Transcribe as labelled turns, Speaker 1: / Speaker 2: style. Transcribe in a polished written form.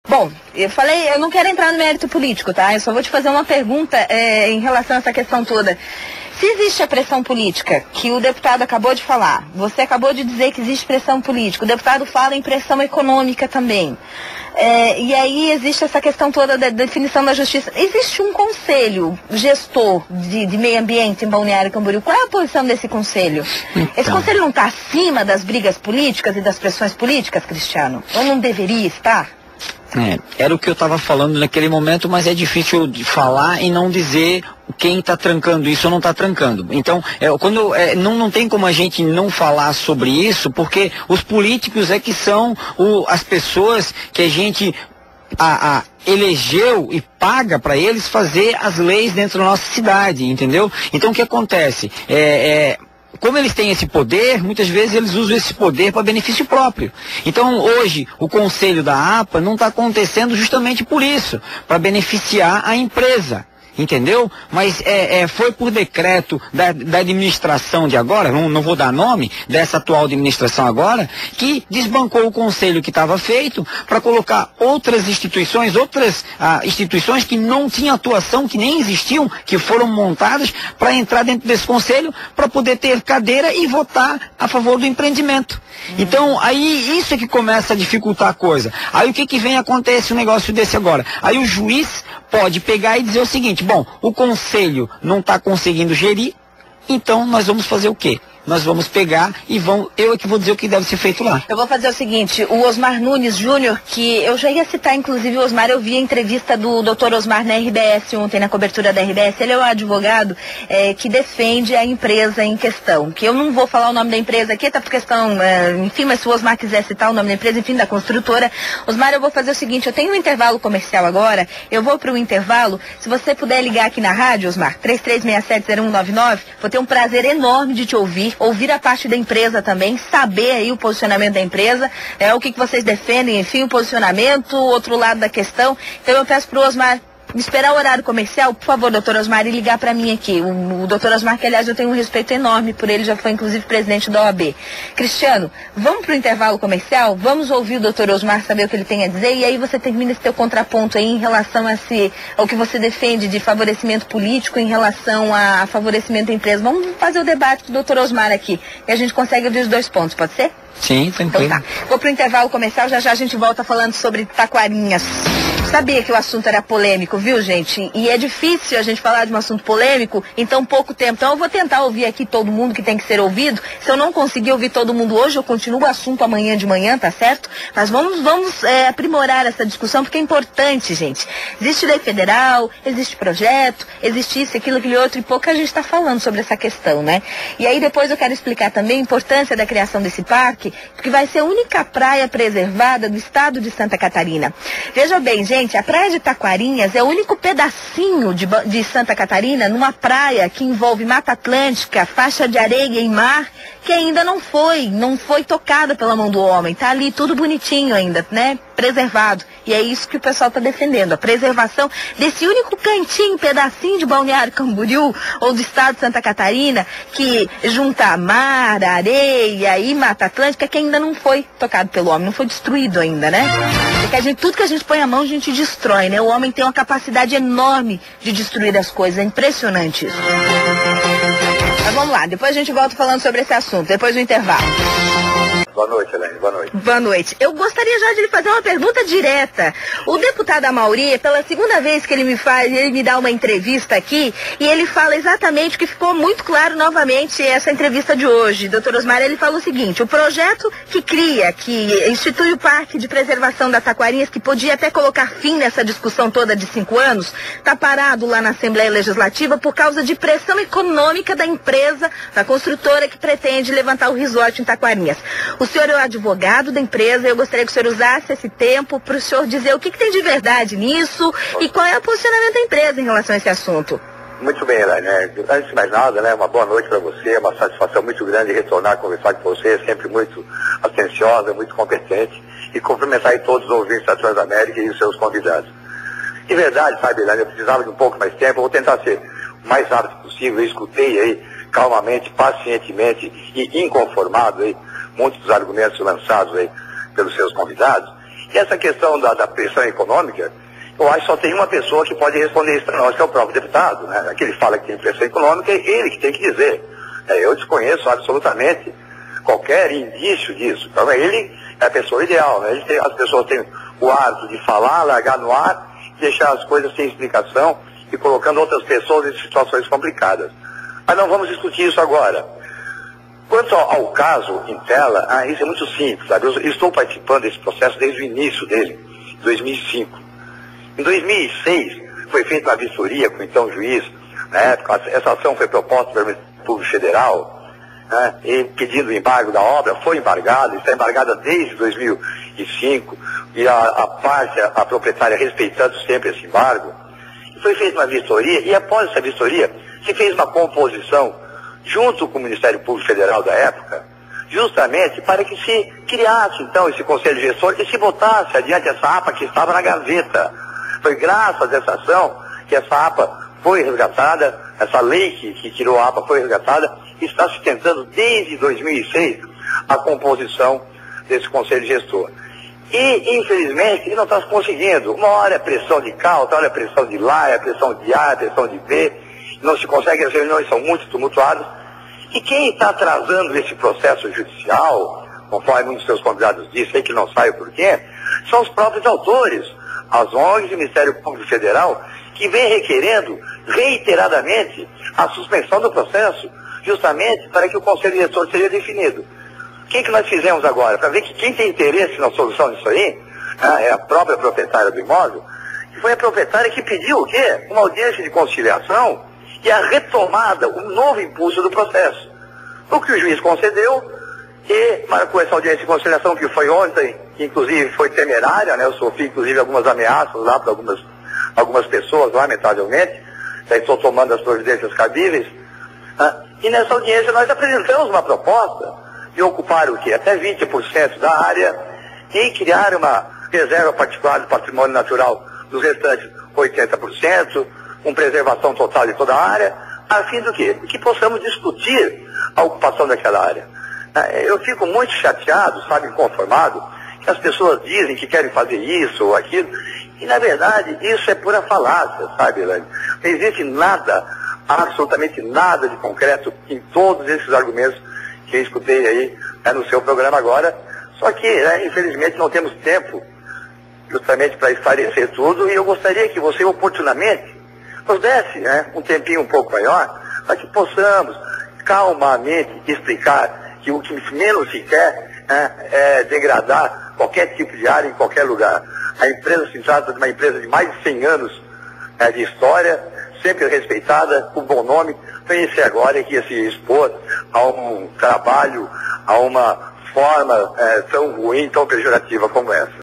Speaker 1: Bom, eu não quero entrar no mérito político, tá? Eu só vou te fazer uma pergunta em relação a essa questão toda. Se existe a pressão política, que o deputado acabou de falar, você acabou de dizer que existe pressão política, o deputado fala em pressão econômica também, e aí existe essa questão toda da definição da justiça. Existe um conselho gestor de meio ambiente em Balneário Camboriú. Qual é a posição desse conselho? Então, esse conselho não está acima das brigas políticas e das pressões políticas, Cristiano? Ou não deveria estar?
Speaker 2: Era o que eu estava falando naquele momento, mas é difícil de falar e não dizer quem está trancando isso ou não está trancando. Então, não tem como a gente não falar sobre isso, porque os políticos é que são as pessoas que a gente elegeu e paga para eles fazer as leis dentro da nossa cidade, entendeu? Então, o que acontece? Como eles têm esse poder, muitas vezes eles usam esse poder para benefício próprio. Então, hoje, o conselho da APA não está acontecendo justamente por isso, para beneficiar a empresa. Entendeu? Mas foi por decreto da administração de agora, não vou dar nome, dessa atual administração agora, que desbancou o conselho que estava feito para colocar outras instituições que não tinham atuação, que nem existiam, que foram montadas para entrar dentro desse conselho, para poder ter cadeira e votar a favor do empreendimento. Então, aí isso é que começa a dificultar a coisa. Aí o que vem acontece um negócio desse agora? Aí o juiz pode pegar e dizer o seguinte: bom, o conselho não está conseguindo gerir, então nós vamos fazer o quê? Nós vamos pegar e eu é que vou dizer o que deve ser feito lá.
Speaker 1: Eu vou fazer o seguinte, o Osmar Nunes Júnior, que eu já ia citar, inclusive, o Osmar, eu vi a entrevista do Dr. Osmar na RBS ontem, na cobertura da RBS, ele é o advogado que defende a empresa em questão, que eu não vou falar o nome da empresa aqui, tá por questão, enfim, mas se o Osmar quiser citar o nome da empresa, enfim, da construtora. Osmar, eu vou fazer o seguinte, eu tenho um intervalo comercial agora, eu vou para o intervalo, se você puder ligar aqui na rádio, Osmar, 33670199, vou ter um prazer enorme de te ouvir a parte da empresa também, saber aí o posicionamento da empresa, o que vocês defendem, enfim, o posicionamento, o outro lado da questão. Então eu peço pro Osmar me esperar o horário comercial, por favor, doutor Osmar, e ligar para mim aqui. O doutor Osmar, que aliás eu tenho um respeito enorme por ele, já foi inclusive presidente da OAB. Cristiano, vamos para o intervalo comercial, vamos ouvir o doutor Osmar, saber o que ele tem a dizer, e aí você termina esse teu contraponto aí em relação ao que você defende de favorecimento político em relação a favorecimento da empresa. Vamos fazer o debate com o doutor Osmar aqui, e a gente consegue ouvir os dois pontos, pode ser?
Speaker 2: Sim, tranquilo.
Speaker 1: Então tá, vou pro intervalo comercial, já a gente volta falando sobre Taquarinhas. Sabia que o assunto era polêmico, viu, gente? E é difícil a gente falar de um assunto polêmico em tão pouco tempo. Então eu vou tentar ouvir aqui todo mundo que tem que ser ouvido. Se eu não conseguir ouvir todo mundo hoje, eu continuo o assunto amanhã de manhã, tá certo? Mas vamos aprimorar essa discussão, porque é importante, gente. Existe lei federal, existe projeto, existe isso, aquilo, aquele outro, e pouca gente está falando sobre essa questão, né? E aí depois eu quero explicar também a importância da criação desse parque, porque vai ser a única praia preservada do estado de Santa Catarina. Veja bem, gente, a praia de Taquarinhas é o único pedacinho de Santa Catarina numa praia que envolve Mata Atlântica, faixa de areia e mar, que ainda não foi tocada pela mão do homem. Tá ali tudo bonitinho ainda, né? Preservado. E é isso que o pessoal está defendendo, a preservação desse único cantinho, pedacinho de Balneário Camboriú, ou do estado de Santa Catarina, que junta mar, areia e Mata Atlântica, que ainda não foi tocado pelo homem, não foi destruído ainda, né? Porque tudo que a gente põe a mão, a gente destrói, né? O homem tem uma capacidade enorme de destruir as coisas, é impressionante isso. Mas vamos lá, depois a gente volta falando sobre esse assunto, depois do intervalo.
Speaker 3: Boa noite, Elaine. Boa noite.
Speaker 1: Boa noite. Eu gostaria já de lhe fazer uma pergunta direta. O deputado Amaury, pela segunda vez que ele me dá uma entrevista aqui, e ele fala exatamente o que ficou muito claro novamente essa entrevista de hoje. Doutor Osmar, ele fala o seguinte: o projeto que institui o Parque de Preservação da Taquarinhas, que podia até colocar fim nessa discussão toda de 5 anos, está parado lá na Assembleia Legislativa por causa de pressão econômica da empresa, da construtora que pretende levantar o resort em Taquarinhas. O senhor é o advogado da empresa, eu gostaria que o senhor usasse esse tempo para o senhor dizer o que tem de verdade nisso e qual é o posicionamento da empresa em relação a esse assunto.
Speaker 3: Muito bem, Elaine. Antes de mais nada, né, uma boa noite para você, é uma satisfação muito grande retornar a conversar com você, sempre muito atenciosa, muito competente, e cumprimentar aí todos os ouvintes da Transamérica e os seus convidados. De verdade, sabe, Elaine, eu precisava de um pouco mais de tempo, eu vou tentar ser o mais rápido possível. Eu escutei aí, calmamente, pacientemente e inconformado aí, muitos dos argumentos lançados aí pelos seus convidados, E essa questão da pressão econômica, eu acho que só tem uma pessoa que pode responder isso para nós, que é o próprio deputado, né? Que ele fala que tem pressão econômica, é ele que tem que dizer. Eu desconheço absolutamente qualquer indício disso. Então ele é a pessoa ideal, né? As pessoas têm o hábito de falar, largar no ar, deixar as coisas sem explicação e colocando outras pessoas em situações complicadas. Mas não vamos discutir isso agora. Quanto ao caso em tela, isso é muito simples, sabe? Eu estou participando desse processo desde o início dele, 2005. Em 2006, foi feita uma vistoria com o então juiz, na época, essa ação foi proposta pelo Ministério Público Federal, né, e pedindo o embargo da obra, foi embargada, está embargada desde 2005, e a proprietária respeitando sempre esse embargo. E foi feita uma vistoria, e após essa vistoria, se fez uma composição junto com o Ministério Público Federal da época, justamente para que se criasse então esse conselho gestor e se botasse adiante essa APA que estava na gaveta. Foi graças a essa ação que essa APA foi resgatada, essa lei que tirou a APA foi resgatada, e está se tentando desde 2006 a composição desse conselho gestor. E, infelizmente, não está conseguindo. Uma hora é pressão de cá, outra hora é pressão de lá, é pressão de A, é pressão de B, não se consegue, as reuniões são muito tumultuadas. E quem está atrasando esse processo judicial, conforme um dos seus convidados disse, aí que não sabe por quê, são os próprios autores, as ONGs e o Ministério Público Federal, que vem requerendo reiteradamente a suspensão do processo, justamente para que o Conselho Gestor seja definido. O que nós fizemos agora? Para ver que quem tem interesse na solução disso aí, é a própria proprietária do imóvel, que foi a proprietária que pediu o quê? Uma audiência de conciliação e a retomada, um novo impulso do processo. O que o juiz concedeu e marcou essa audiência de conciliação que foi ontem, que inclusive foi temerária, né? Eu sofri inclusive algumas ameaças lá para algumas pessoas, lamentavelmente, já estou tomando as providências cabíveis. E nessa audiência nós apresentamos uma proposta de ocupar o quê? Até 20% da área e criar uma reserva particular do patrimônio natural dos restantes 80%, com preservação total de toda a área, a fim do quê? Que possamos discutir a ocupação daquela área. Eu fico muito chateado, sabe, inconformado, que as pessoas dizem que querem fazer isso ou aquilo, e na verdade isso é pura falácia, sabe, Elaine? Não existe nada, absolutamente nada de concreto em todos esses argumentos que eu escutei aí no seu programa agora, só que, infelizmente, não temos tempo justamente para esclarecer tudo, e eu gostaria que você oportunamente nos desse um tempinho um pouco maior, para que possamos calmamente explicar que o que menos se quer é degradar qualquer tipo de área em qualquer lugar. A empresa se trata de uma empresa de mais de 100 anos de história, sempre respeitada, com bom nome. Pense agora que ia se expor a um trabalho, a uma forma tão ruim, tão pejorativa como essa.